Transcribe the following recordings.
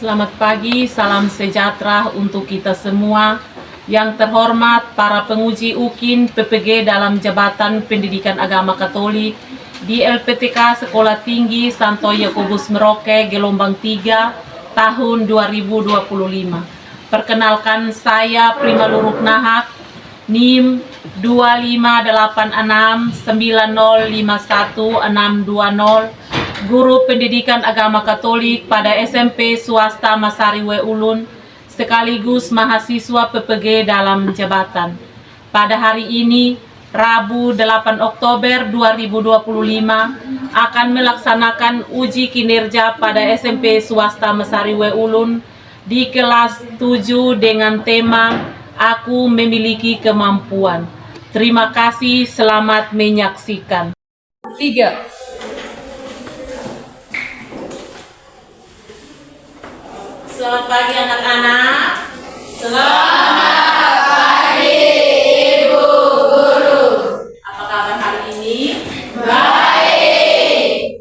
Selamat pagi, salam sejahtera untuk kita semua. Yang terhormat para penguji UKIN PPG dalam Jabatan Pendidikan Agama Katolik di LPTK Sekolah Tinggi Santo Yakobus Merauke gelombang 3 tahun 2025. Perkenalkan, saya Prima Luruk Nahak, NIM 25869051620, Guru Pendidikan Agama Katolik pada SMP Swasta Masari W. Ulun, sekaligus mahasiswa PPG dalam jabatan. Pada hari ini, Rabu 8 Oktober 2025, akan melaksanakan uji kinerja pada SMP Swasta Masari W. Ulun di kelas 7 dengan tema Aku Memiliki Kemampuan. Terima kasih, selamat menyaksikan. 3. Selamat pagi anak-anak. Selamat pagi Ibu Guru. Apa kabar hari ini? Baik.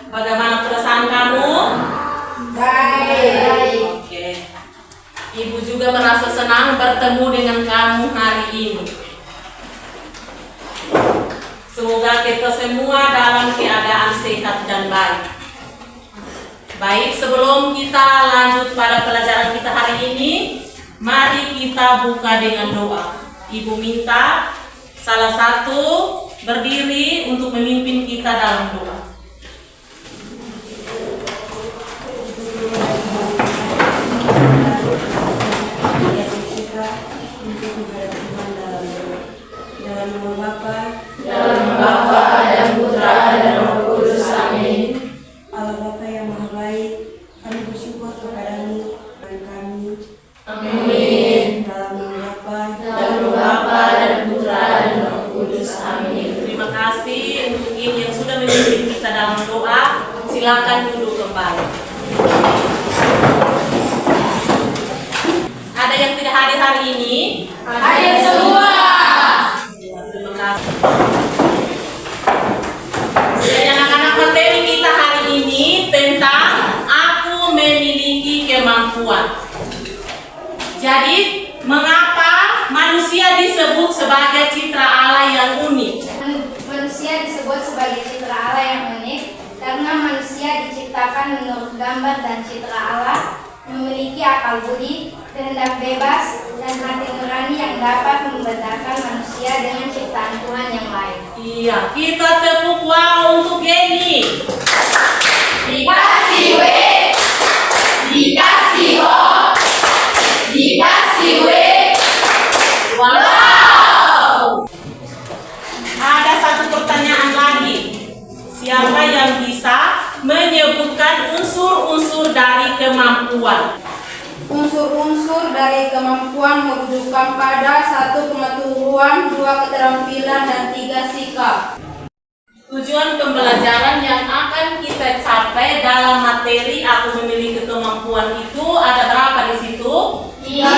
Bagaimana perasaan kamu? Baik. Oke. Ibu juga merasa senang bertemu dengan kamu hari ini. Semoga kita semua dalam keadaan sehat dan baik. Baik, sebelum kita lanjut pada pelajaran kita hari ini, mari kita buka dengan doa. Ibu minta salah satu berdiri untuk memimpin kita dalam doa. Dalam nama Bapa, Dalam nama Bapa dan Putra dan Roh Kudus. Amin. Allah Bapa yang Maha Baik, kami bersyukur kepadamu dan kami. Amin. Dalam nama Bapa, Dalam nama Bapa dan Putra dan Roh Kudus. Amin. Terima kasih untuk ini yang sudah memimpin kita dalam doa. Silakan duduk kembali. Ada yang tidak hadir hari ini? Hadir semua. Terima kasih. Jadi anak-anak, materi kita hari ini tentang aku memiliki kemampuan. Jadi, mengapa manusia disebut sebagai citra Allah yang unik? Manusia disebut sebagai citra Allah yang unik karena manusia diciptakan menurut gambar dan citra Allah, memiliki akal budi, kehendak bebas, dan hati nurani yang dapat membedakan manusia dengan ciptaan Tuhan yang lain. Iya, kita tepuk wow untuk Geni. Dikasih W, dikasih O, dikasih W. Wow. Ada satu pertanyaan lagi. Siapa yang bisa menyebutkan unsur-unsur dari kemampuan? Unsur-unsur dari kemampuan merujukan pada 1 pengetahuan, 2 keterampilan, dan 3 sikap. Tujuan pembelajaran yang akan kita capai dalam materi aku memiliki kemampuan itu ada berapa di situ? Iya.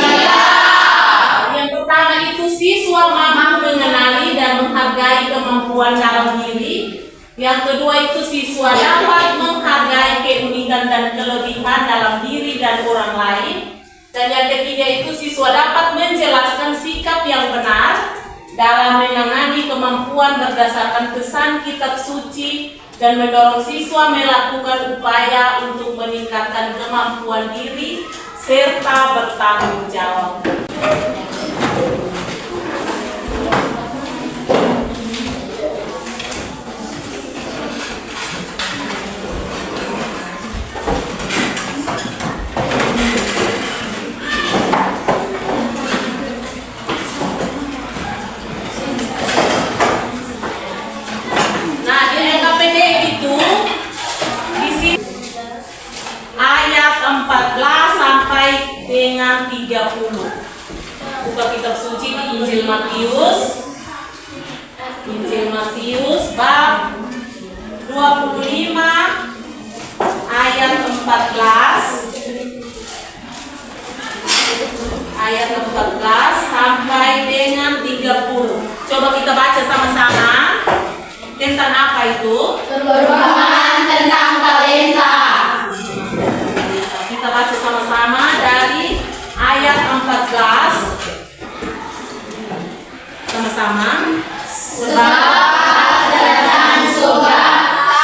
Yang pertama itu siswa mampu mengenali dan menghargai kemampuan dalam diri. Yang kedua itu siswa dapat menghargai keunikan dan kelebihan dalam diri dan orang lain. Dan yang ketiga itu siswa dapat menjelaskan sikap yang benar dalam menangani kemampuan berdasarkan pesan kitab suci dan mendorong siswa melakukan upaya untuk meningkatkan kemampuan diri serta bertanggung jawab. Nah, di LKPD itu di sini ayat 14 sampai dengan 30. Buka kitab suci di Injil Matius. Injil Matius bab 25 ayat 14. Ayat 14 sampai dengan 30. Coba kita baca sama-sama. Tentang apa itu? Perumpamaan tentang talenta. kita baca sama-sama dari ayat 14. Sama-sama. Kerajaan surga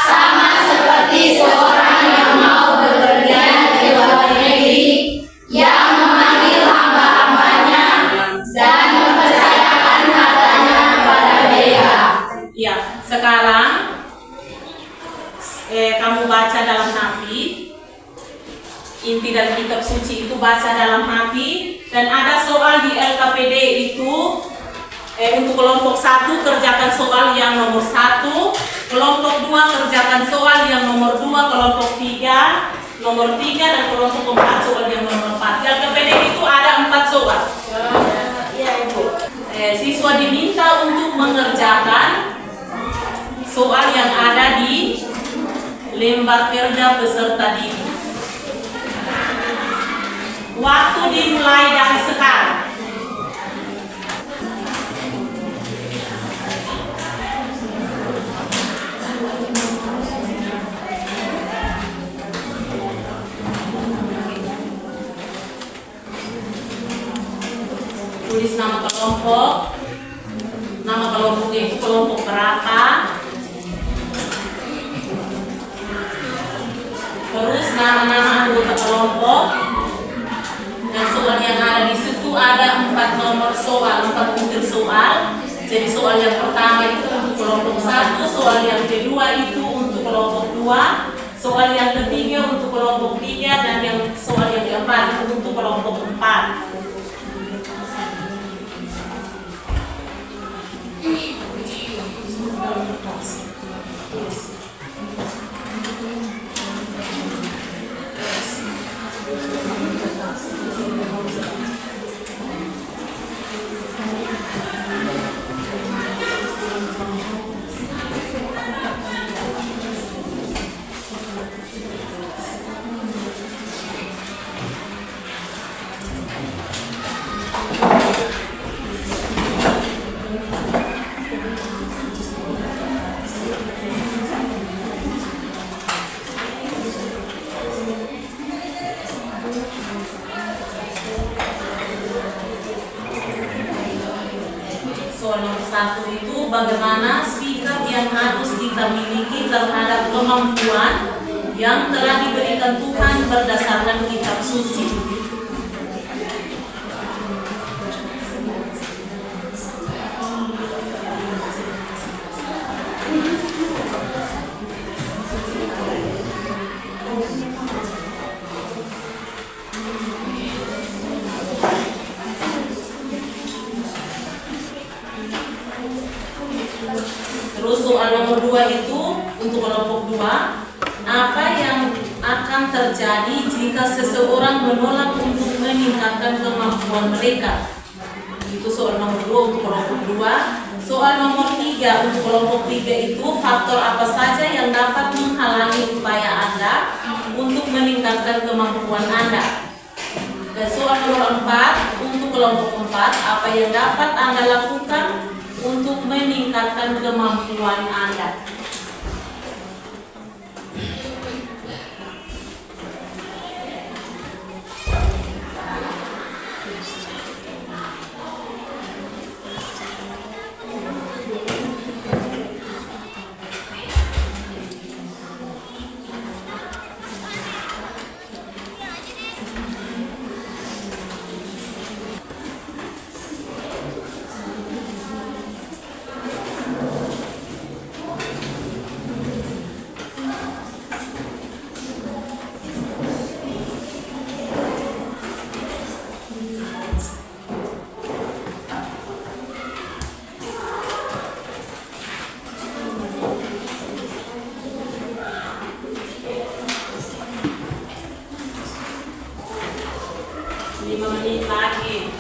sama seperti seorang yang mau bepergian ke luar negeri, yang memanggil hamba-hambanya dan mempercayakan hartanya kepada mereka. Ya, sekarang kamu baca dalam hati. Inti dari kitab suci itu baca dalam hati. Dan ada soal di LKPD itu untuk kelompok 1 kerjakan soal yang nomor 1, kelompok 2 kerjakan soal yang nomor 2, kelompok 3 nomor 3, dan kelompok 4 soal yang nomor 4. Di LKPD itu ada 4 soal. Ya, Ibu. Siswa diminta untuk mengerjakan soal yang ada di lembar kerja peserta didik. Waktu dimulai dari sekarang. Tulis nama kelompok. Nama kelompoknya itu kelompok berapa. Terus nama-nama anggota kelompok. Dan soal yang ada di situ ada 4 nomor soal, 4 butir soal. Jadi soal yang pertama itu untuk kelompok 1, soal yang kedua itu untuk kelompok 2, soal yang ketiga untuk kelompok 3, dan yang soal yang keempat itu untuk kelompok 4. Soal nomor 1 itu bagaimana sikap yang harus kita miliki terhadap kemampuan yang telah diberikan Tuhan berdasarkan kitab suci. Terus soal nomor 2 itu untuk kelompok 2, apa yang akan terjadi jika seseorang menolak untuk meningkatkan kemampuan mereka? Itu soal nomor 2 untuk kelompok 2. Soal nomor 3 untuk kelompok 3 itu faktor apa saja yang dapat menghalangi upaya Anda untuk meningkatkan kemampuan Anda? Dan soal nomor 4 untuk kelompok 4, apa yang dapat Anda lakukan untuk meningkatkan kemampuan Anda? Lagi.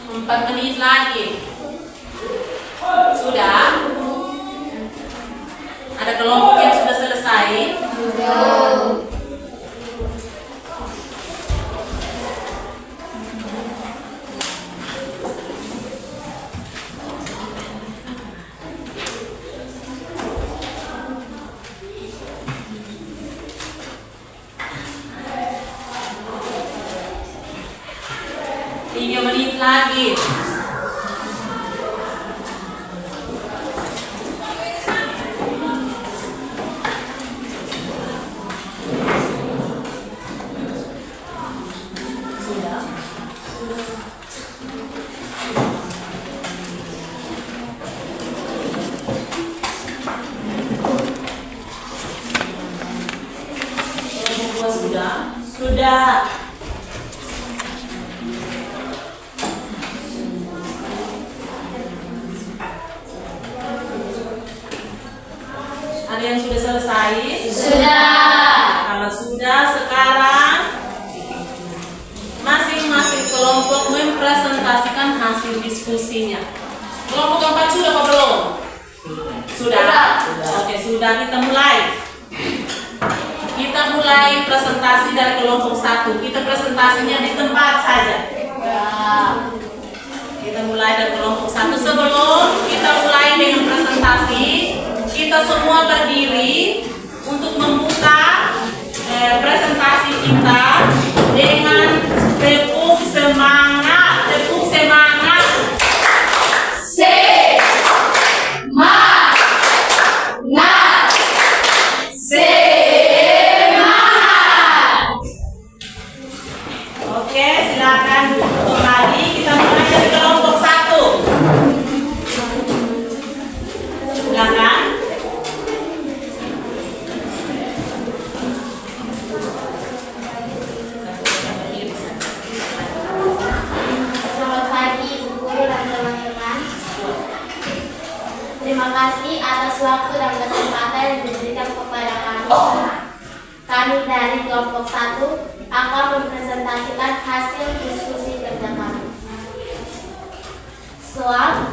Empat menit lagi. Sudah? Ada kelompok yang sudah selesai? Tiga menit lagi. Sudah. Kelompok dua sudah. Sudah. Ada yang sudah selesai? Kalau sudah, sekarang masing-masing kelompok mempresentasikan hasil diskusinya. Kelompok keempat sudah apa belum? Sudah. Oke, sudah. Kita mulai. Kita mulai presentasi dari kelompok satu. Kita presentasinya di tempat saja. Kita mulai dari kelompok satu. Sebelum kita mulai dengan presentasi, kita semua berdiri untuk membuka presentasi kita dengan tepuk semangat. Tepuk semangat. Oke, silakan kembali. Kita mulai dari kelompok satu. Silakan. Selamat pagi Ibu Guru dan teman-teman. Terima kasih atas waktu dan kesempatan yang diberikan kepada kami. Kami dari kelompok 1 akan mempresentasikan hasil diskusi kerja kami. Soal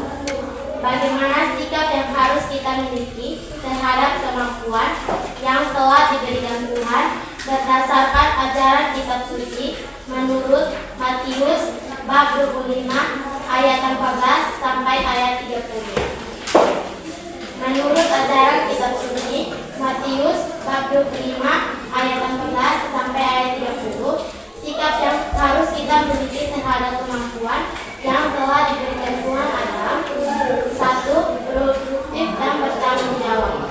bagaimana sikap yang harus kita miliki terhadap kemampuan yang telah diberikan Tuhan berdasarkan ajaran kitab suci menurut Matius bab 25 ayat 14 sampai ayat 30. Menurut ajaran kitab suci Matius bab 25 ayat 14 sampai ayat 30, sikap yang harus kita miliki terhadap kemampuan yang telah diberikan Tuhan adalah: 1. Produktif dan bertanggung jawab.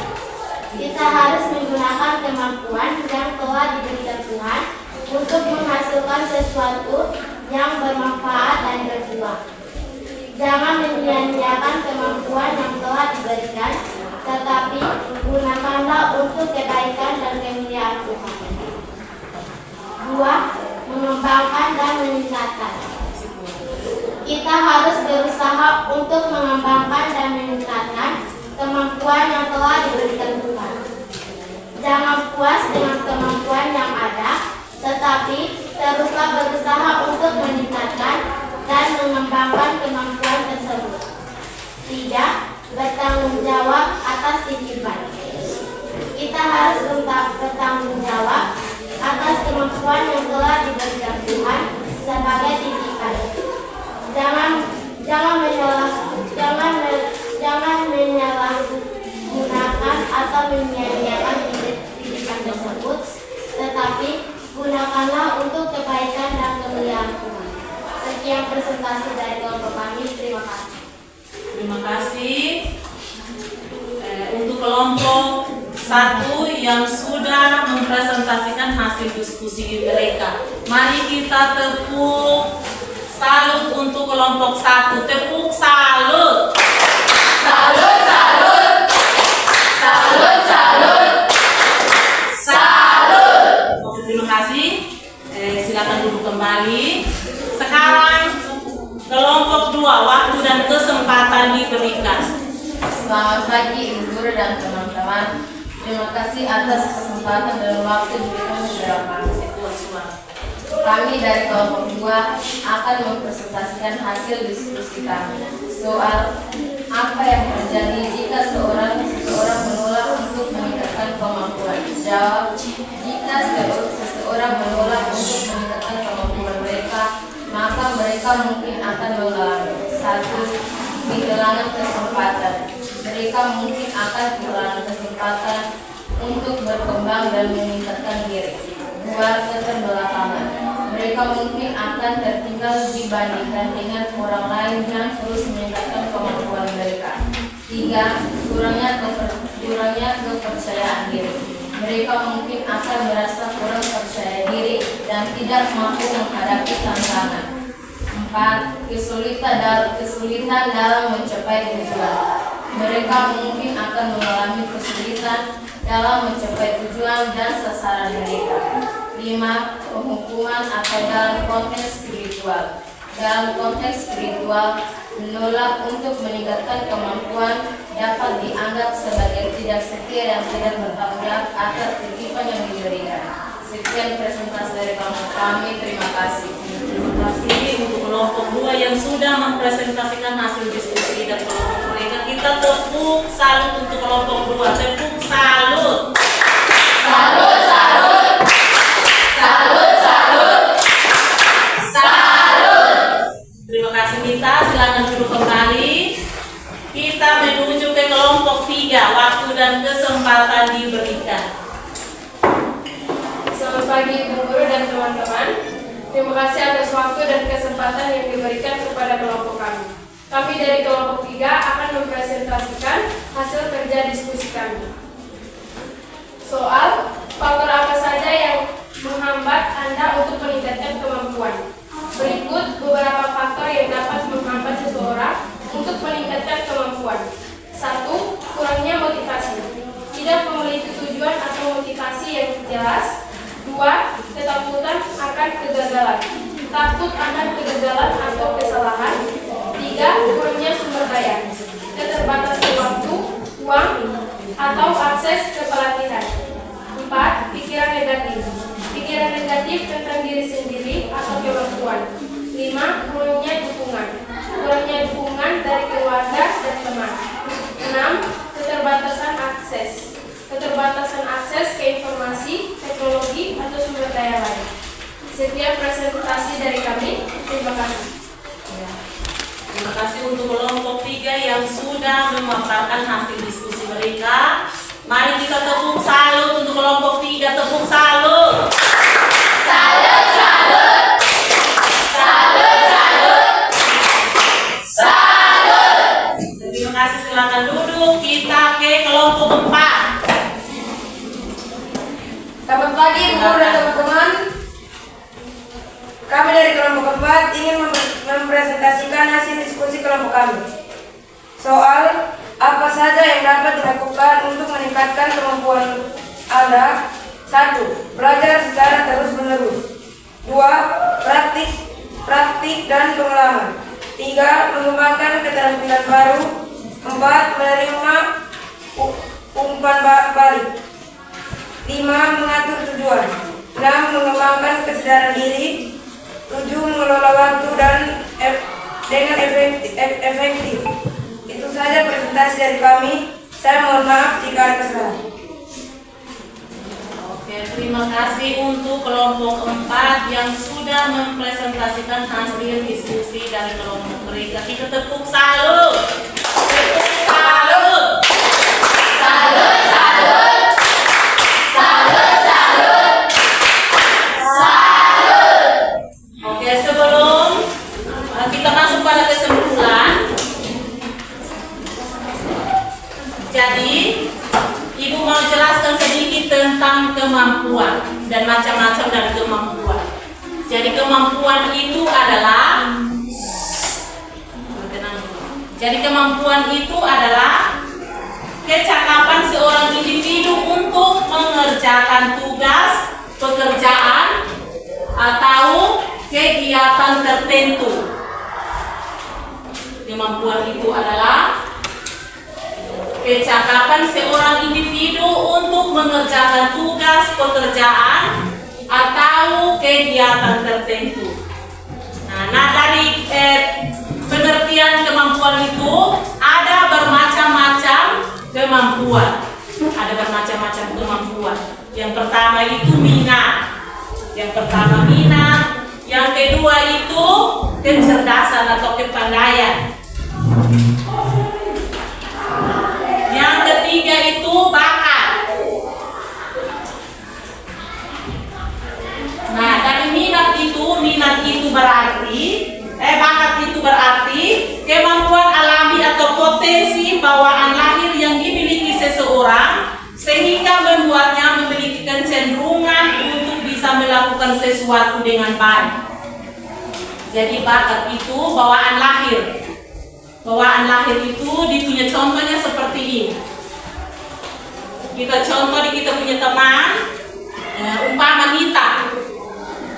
Kita harus menggunakan kemampuan yang telah diberikan Tuhan untuk menghasilkan sesuatu yang bermanfaat dan berbuah. Jangan menyia-nyiakan kemampuan yang telah diberikan, tetapi gunakanlah untuk kebaikan dan kemuliaan Tuhan. 2. Mengembangkan dan meningkatkan. Kita harus berusaha untuk mengembangkan dan meningkatkan kemampuan yang telah diberikan Tuhan. Jangan puas dengan kemampuan yang ada, tetapi teruslah berusaha untuk meningkatkan dan mengembangkan kemampuan tersebut. 3. Bertanggung jawab atas titipan. Kita harus bertanggung jawab atas kemampuan yang telah diberikan Tuhan sebagai titipan. Jangan menyalahgunakan atau menyia-nyiakan titipan tersebut, tetapi gunakanlah untuk kebaikan dan kemuliaan Tuhan. Sekian presentasi dari kelompok kami. Terima kasih. Terima kasih untuk kelompok 1 yang sudah mempresentasikan hasil diskusi mereka. Mari kita tepuk salut untuk kelompok 1. Tepuk salut. Salut, salut. Salut, salut. Salut. Oke, terima kasih. Silakan duduk kembali. Sekarang kelompok 2, waktu dan kesempatan diberikan. Selamat pagi Ibu Guru dan teman-teman. Terima kasih atas kesempatan dan waktu diberikan kepada kami semua. Kami dari kelompok 2 akan mempresentasikan hasil diskusi kami. Soal apa yang terjadi jika seseorang menolak untuk meningkatkan kemampuan? Jawab, jika seseorang menolak untuk meningkatkan kemampuan mereka, maka mereka mungkin akan mengalami 1. Kehilangan kesempatan. Mereka mungkin akan kehilangan kesempatan untuk berkembang dan meningkatkan diri. 2. Keterbelakangan. Mereka mungkin akan tertinggal dibandingkan dengan orang lain yang terus meningkatkan kemampuan mereka. 3. Kurangnya kepercayaan diri. Mereka mungkin akan merasa kurang percaya diri dan tidak mampu menghadapi tantangan. 4. Kesulitan dalam mencapai tujuan. Mereka mungkin akan mengalami kesulitan dalam mencapai tujuan dan sasaran mereka. 5. Penghukuman atau dalam konteks spiritual. Dalam konteks spiritual, menolak untuk meningkatkan kemampuan dapat dianggap sebagai tidak setia dan tidak bertanggung jawab atas titipan yang diberikan. Sekian presentasi dari kami. Terima kasih. Terima kasih untuk kelompok 2 yang sudah mempresentasikan hasil diskusi dan kelompok mereka. Kita tepuk salut untuk kelompok 2. Tepuk salut. Salut, salut. Salut, salut. Salut. Terima kasih Mita, silakan duduk kembali. Kita menuju ke kelompok 3. Waktu dan kesempatan diberikan. Selamat pagi Ibu Guru dan teman-teman. Terima kasih atas waktu dan kesempatan yang diberikan kepada kelompok kami. Kami dari kelompok 3 akan mempresentasikan hasil kerja diskusi kami. Soal faktor apa saja yang menghambat Anda untuk meningkatkan kemampuan. Berikut beberapa faktor yang dapat menghambat seseorang untuk meningkatkan kemampuan. 1. Kurangnya motivasi. Tidak memiliki tujuan atau motivasi yang jelas. 2. Ketakutan akan kegagalan. Takut akan kegagalan atau kesalahan. 3. Kurangnya sumber daya. Keterbatasan waktu, uang, atau akses ke pelatihan. 4. Pikiran negatif. Pikiran negatif tentang diri sendiri atau kemampuan. 5. Kurangnya dukungan. Kurangnya dukungan dari keluarga dan teman. 6. Keterbatasan akses. Keterbatasan akses ke informasi, teknologi, atau sumber daya lain. Sekian presentasi dari kami. Terima kasih. Terima kasih untuk kelompok 3 yang sudah memaparkan hasil diskusi mereka. Mari kita tepuk salut untuk kelompok 3. Tepuk salut. Salut, salut. Salut, salut. Salut. Terima kasih, silakan duduk. Kita ke kelompok 4. Selamat pagi Ibu Guru dan teman-teman. Kami dari kelompok 4 ingin mempresentasikan hasil diskusi kelompok kami. Soal apa saja yang dapat dilakukan untuk meningkatkan kemampuan Anda. 1. Belajar secara terus-menerus. 2. Praktik dan pengalaman. 3. Mengembangkan keterampilan baru. 4. Menerima umpan balik. 5. Mengatur tujuan. 6. Mengembangkan kesadaran diri. 7. Mengelola waktu dengan efektif. Itu saja presentasi dari kami. Saya mohon maaf jika ada kesalahan. Oke, terima kasih untuk kelompok 4 yang sudah mempresentasikan hasil diskusi dari kelompok mereka. Kita tepuk salut. Tepuk salut. Salut, salut. Salut, salut. Salut. Oke, sebelum kita masuk pada kesimpulan, jadi Ibu mau jelaskan sedikit tentang kemampuan dan macam-macam dari kemampuan. Jadi kemampuan itu adalah kecakapan seorang individu untuk mengerjakan tugas, pekerjaan, atau kegiatan tertentu. Kemampuan itu adalah kecakapan seorang individu untuk mengerjakan tugas pekerjaan atau kegiatan tertentu. Nah, dari pengertian kemampuan itu ada bermacam-macam kemampuan. Ada bermacam-macam kemampuan. Yang pertama itu minat. Yang kedua itu kecerdasan atau kepandaian. Yang ketiga itu bakat. Nah, dari minat itu berarti bakat itu berarti kemampuan alami atau potensi bawaan lahir yang dimiliki seseorang sehingga membuatnya memiliki kecenderungan untuk bisa melakukan sesuatu dengan baik. Jadi bakat itu bawaan lahir. Bawaan lahir itu dipunya contohnya seperti ini. Kita contoh di kita punya teman, umpama Nita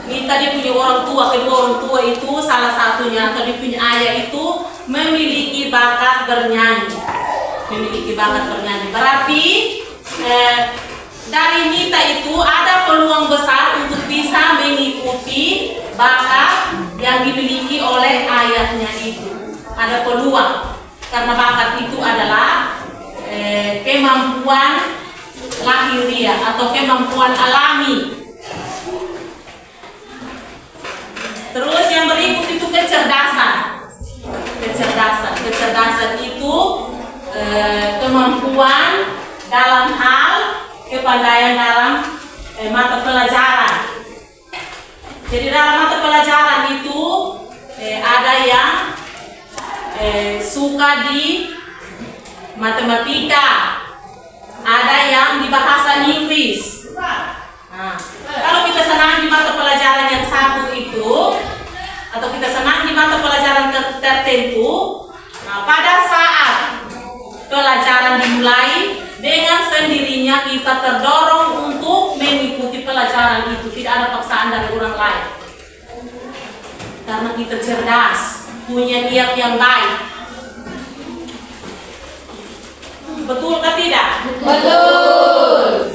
dia punya orang tua, kedua orang tua itu salah satunya atau dia punya ayah itu memiliki bakat bernyanyi. Berarti dari Nita itu ada peluang besar untuk bisa mengikuti bakat yang dimiliki oleh ayahnya itu. Ada peluang karena bakat itu adalah kemampuan lahiriah atau kemampuan alami. Terus yang berikut itu kecerdasan. Kecerdasan itu kemampuan dalam hal kepandaian dalam mata pelajaran. Jadi dalam mata pelajaran itu ada yang suka di matematika, ada yang di bahasa Inggris. Nah, kalau kita senang di mata pelajaran yang satu itu, atau kita senang di mata pelajaran tertentu, nah, pada saat pelajaran dimulai, dengan sendirinya kita terdorong untuk mengikuti pelajaran itu, tidak ada paksaan dari orang lain. Karena kita cerdas, punya niat yang baik. Betul atau tidak? Betul.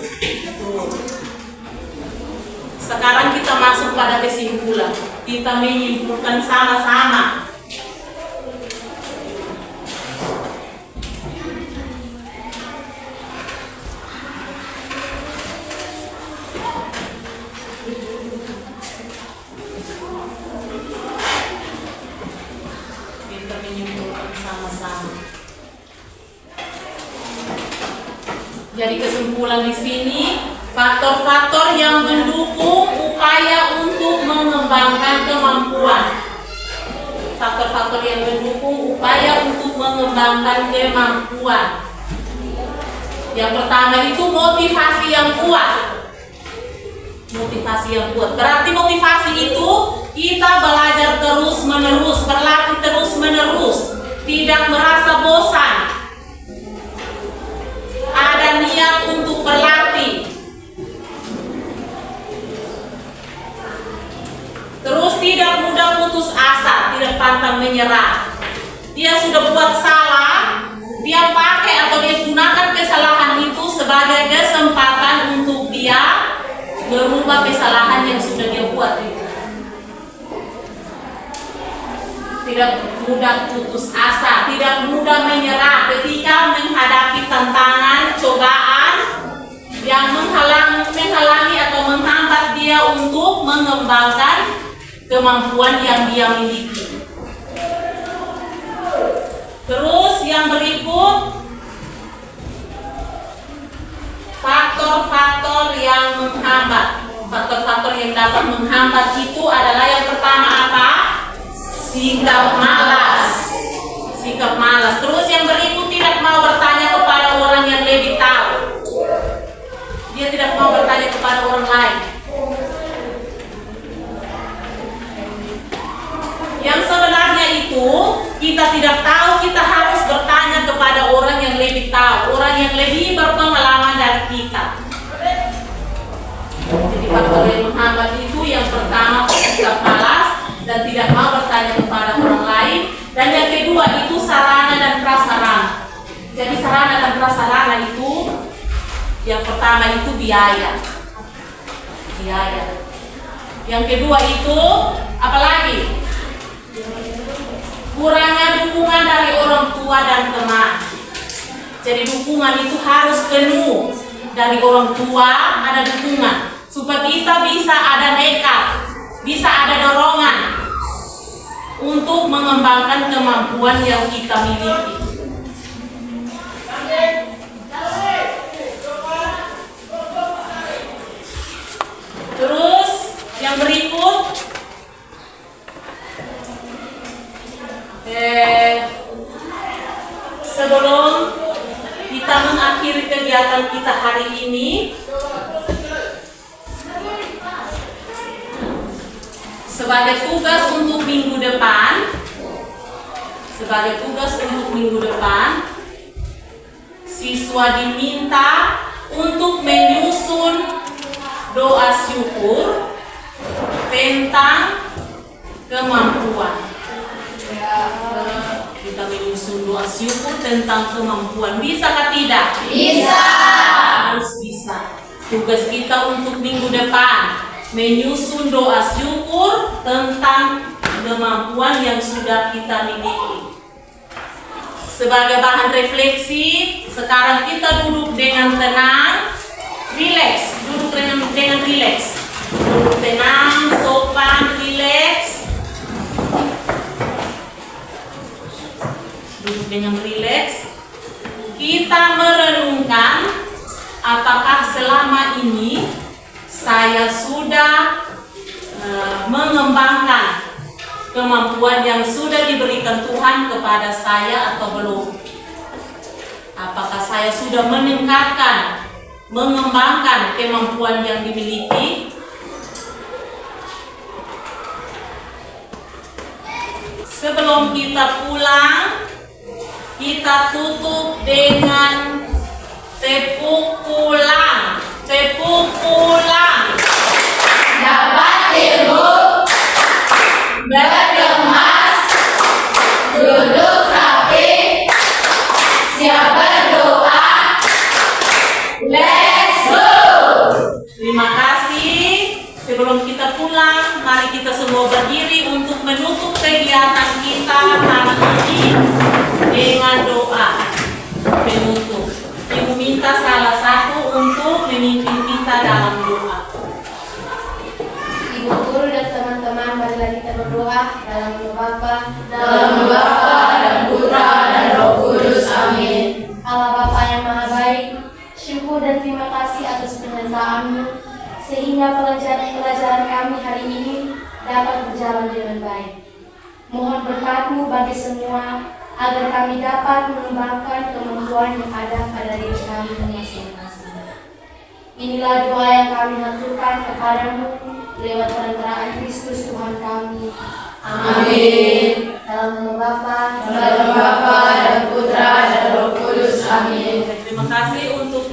Sekarang kita masuk pada kesimpulan. Kita menyimpulkan sama-sama. Kita menyimpulkan sama-sama. Jadi kesimpulan di sini, faktor-faktor yang mendukung upaya untuk mengembangkan kemampuan. Faktor-faktor yang mendukung upaya untuk mengembangkan kemampuan. Yang pertama itu motivasi yang kuat. Berarti motivasi itu kita belajar terus-menerus, berlatih terus-menerus, tidak merasa bosan. Ada niat untuk berlatih. Terus tidak mudah putus asa, tidak pantang menyerah. Dia sudah buat salah, dia pakai atau dia gunakan kesalahan itu sebagai kesempatan untuk dia merubah kesalahan yang sudah dia buat itu. Tidak mudah putus asa, tidak mudah menyerah ketika menghadapi tantangan, cobaan yang menghalangi atau menghambat dia untuk mengembangkan kemampuan yang dia miliki. Terus yang berikut, faktor-faktor yang menghambat. Faktor-faktor yang dapat menghambat itu adalah yang pertama apa? Sikap malas. Terus yang berikut, tidak mau bertanya kepada orang yang lebih tahu. Dia tidak mau bertanya kepada orang lain. Yang sebenarnya itu kita tidak tahu, kita harus bertanya kepada orang yang lebih tahu, orang yang lebih berpengalaman dari kita. Jadi faktor yang menghambat itu yang pertama sikap malas dan tidak mau bertanya kepada orang lain, dan yang kedua itu sarana dan prasarana. Jadi sarana dan prasarana pertama itu biaya. Yang kedua itu apalagi? Kurangnya dukungan dari orang tua dan teman. Jadi dukungan itu harus penuh dari orang tua, ada dukungan supaya kita bisa ada nekat, bisa ada dorongan untuk mengembangkan kemampuan yang kita miliki. Terus yang berikut, sebelum kita mengakhiri kegiatan kita hari ini, sebagai tugas untuk minggu depan, siswa diminta untuk menyusun doa syukur tentang kemampuan. Kita menyusun doa syukur tentang kemampuan. Bisa atau tidak? Bisa. Harus bisa. Tugas kita untuk minggu depan menyusun doa syukur tentang kemampuan yang sudah kita miliki. Sebagai bahan refleksi, sekarang kita duduk dengan tenang, rileks. Duduk dengan rileks. Duduk tenang, sopan, rileks. Duduk dengan rileks. Kita merenungkan apakah selama ini saya sudah mengembangkan kemampuan yang sudah diberikan Tuhan kepada saya atau belum. Apakah saya sudah meningkatkan, mengembangkan kemampuan yang dimiliki? Sebelum kita pulang, kita tutup dengan tepuk pulang. Tepuk pulang. Dapat ilmu, berkemas, duduk rapi, siap berdoa. Let's go! Terima kasih. Sebelum kita pulang, mari kita semua berdiri untuk menutup kegiatan kita hari ini dengan doa penutup. Ibu minta salah satu untuk memimpin kita dalam doa. Ibu guru dan teman-teman, marilah kita berdoa dalam nama Bapa, Dalam nama Bapa dan Putra dan Roh Kudus. Amin. Allah Bapa yang Maha Baik, syukur dan terima kasih atas penyertaan-Mu sehingga pelajaran kami hari ini dapat berjalan dengan baik. Mohon berkat-Mu bagi semua agar kami dapat mengembangkan kemampuan yang ada pada diri kami masing-masing. Inilah doa yang kami haturkan kepadamu lewat perantaraan Kristus Tuhan kami. Amin. Dalam nama Bapa, Dalam nama Bapa dan Putra dan Roh Kudus. Amin. Terima kasih untuk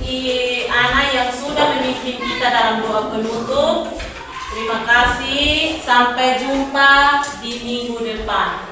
Ana yang sudah memimpin kita dalam doa penutup. Terima kasih. Sampai jumpa di minggu depan.